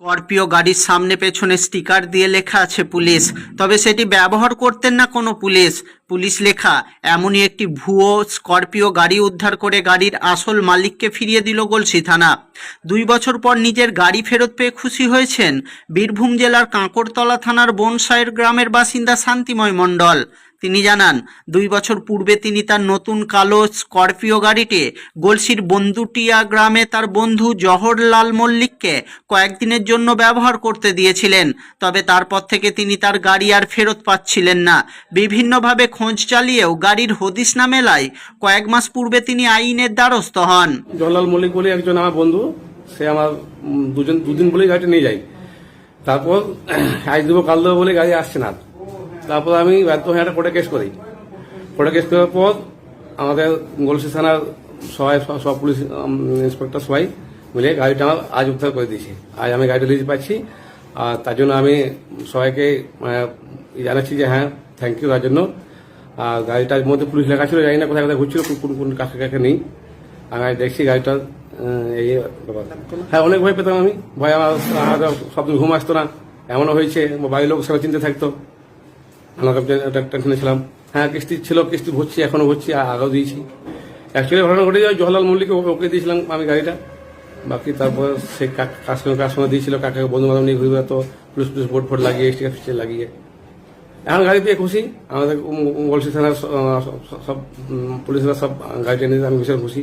Scorpio গাড়ির সামনে পেছনে স্টিকার দিয়ে লেখা আছে পুলিশ, তবে সেটি ব্যবহার করতেন না কোনো পুলিশ লেখা এমনই একটি ভুয়ো স্করপিও গাড়ি উদ্ধার করে গাড়ির আসল মালিককে ফিরিয়ে দিল গলসি থানা। 2 বছর পর নিজের গাড়ি ফেরত পেয়ে খুশি হয়েছেন বীরভূম জেলার কাঁকড়তলা থানার বনসাইর গ্রামের বাসিন্দা শান্তিময় মণ্ডল। তিনি জানান, 2 বছর পূর্বে তিনি তার নতুন কালো স্করপিও গাড়িটি গলসির বন্দুটিয়া গ্রামে তার বন্ধু জহরলাল মল্লিককে কয়েকদিনের জন্য ব্যবহার করতে দিয়েছিলেন। তবে তারপর থেকে তিনি তার গাড়ি আর ফেরত পাচ্ছিলেন না। বিভিন্নভাবে খোঁজ চালিয়েও গাড়ির হদিশ না মেলায় কয়েক মাস পূর্বে তিনি আইনের দ্বারস্থ হন। জহরলাল মল্লিক বলে একজন আমার বন্ধু, সে আমার দুদিন বলেই গাড়িটা নিয়ে যায়। তারপর আজ দেবো কাল দেবো বলে গাড়ি আসছে না। তারপর আমি ব্যর্থ হয়ে একটা কোর্টে কেস করি। কোর্টে কেস করার পর আমাদের গলসি থানার সব পুলিশ ইন্সপেক্টর সবাই মিলে গাড়িটা আমার আজ উদ্ধার করে দিয়েছি। আজ আমি গাড়িটা লিজ পাচ্ছি, আর তার জন্য আমি সবাইকে জানাচ্ছি যে হ্যাঁ, থ্যাংক ইউ তার জন্য। আর গাড়িটার মধ্যে পুলিশ লেখা ছিল, জানি না কোথায় কোথায় ঘুরছিল, কোন কাকে কাকে নেই। আমি দেখছি গাড়িটা এই ব্যাপার। হ্যাঁ, অনেক ভয় পেতাম আমি। ভয় আমার সবদিন ঘুম আসতো না, এমনও হয়েছে বাড়ির লোক সবাই চিন্তা থাকতো, আমাকে টেনশনে ছিলাম। হ্যাঁ, কিস্তি ছিল, কিস্তি ভরছি, এখনো ভরছি, আগেও দিয়েছি। অ্যাকচুয়ালি ঘটনা ঘটে যায়, জহরলাল মল্লিককে ওকে দিয়েছিলাম আমি গাড়িটা। বাকি তারপর সে কার সঙ্গে দিয়েছিল, কাকে বন্ধু বান্ধব নিয়ে ঘুরে বেড়াতো, পুলিশ বোর্ড লাগিয়ে স্টিকার ফিস্টিকার লাগিয়ে। এখন গাড়ি পেয়ে খুশি, আমাদের গলসি থানার সব পুলিশরা সব গাড়িটা নিয়ে আমি ভীষণ খুশি।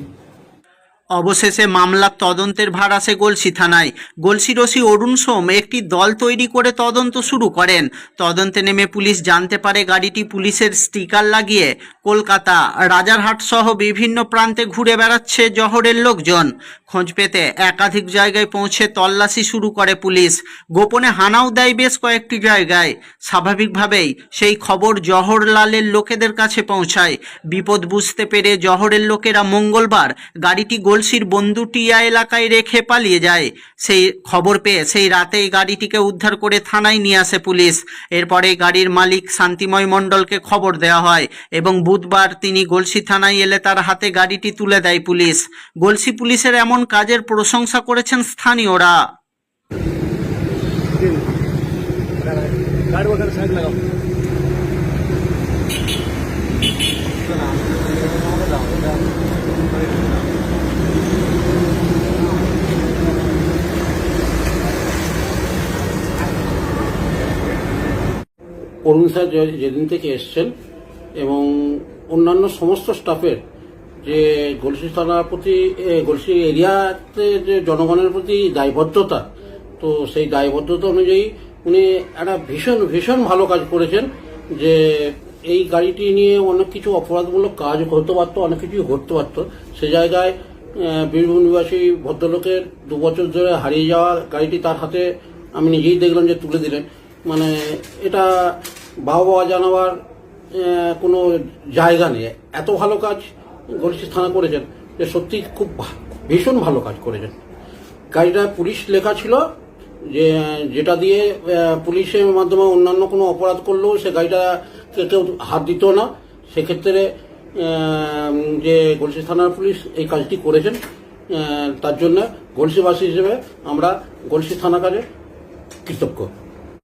অবশেষে মামলার তদন্তের ভার আসে গলসি থানায়। গলসির ওসি অরুণ সোম একটি দল তৈরি করে তদন্ত শুরু করেন। তদন্তে নেমে পুলিশ জানতে পারে গাড়িটি পুলিশের স্টিকার লাগিয়ে কলকাতা, রাজারহাট সহ বিভিন্ন প্রান্তে ঘুরে বেড়াচ্ছে জহরের লোকজন। খোঁজ পেতে একাধিক জায়গায় পৌঁছে তল্লাশি শুরু করে পুলিশ। গোপনে হানাও দেয় বেশ কয়েকটি জায়গায়। স্বাভাবিকভাবেই সেই খবর জহরলালের লোকেদের কাছে পৌঁছায়। বিপদ বুঝতে পেরে জহরের লোকেরা মঙ্গলবার গাড়িটি গলসির বন্দুটিয়া এলাকায় রেখে পালিয়ে যায়। সেই খবর পেয়ে সেই রাতেই গাড়িটিকে উদ্ধার করে থানায় নিয়ে আসে পুলিশ। এরপরে গাড়ির মালিক শান্তিময় মণ্ডলকে খবর দেওয়া হয় এবং বুধবার তিনি গলসি থানায় এলে তার হাতে গাড়িটি তুলে দেয় পুলিশ। গলসি পুলিশের এমন কাজের প্রশংসা করেছেন স্থানীয়রা। অরুণ স্যার যেদিন থেকে এসছেন এবং অন্যান্য সমস্ত স্টাফের যে গলসি থানার প্রতি, গলসি এরিয়াতে যে জনগণের প্রতি দায়বদ্ধতা, তো সেই দায়বদ্ধতা অনুযায়ী উনি একটা ভীষণ ভালো কাজ করেছেন। যে এই গাড়িটি নিয়ে অনেক কিছু অপরাধমূলক কাজ হতে পারতো, অনেক কিছুই ঘটতে পারতো। সে জায়গায় বীরভূম নিবাসী ভদ্রলোকের 2 বছর ধরে হারিয়ে যাওয়া গাড়িটি তার হাতে আমি নিজেই দেখলাম যে তুলে দিলেন। মানে এটা বাবা জানাবার কোনো জায়গা নেই। এত ভালো কাজ গলসি থানা করেছেন যে সত্যি খুব ভীষণ ভালো কাজ করেছেন। গাড়িটা পুলিশ লেখা ছিল, যে যেটা দিয়ে পুলিশের মাধ্যমে অন্যান্য কোনো অপরাধ করলেও সে গাড়িটা কেউ হাত দিত না। সেক্ষেত্রে যে গলসি থানার পুলিশ এই কাজটি করেছেন, তার জন্য গলসিবাসী হিসেবে আমরা গলসি থানা কাজে কৃতজ্ঞ।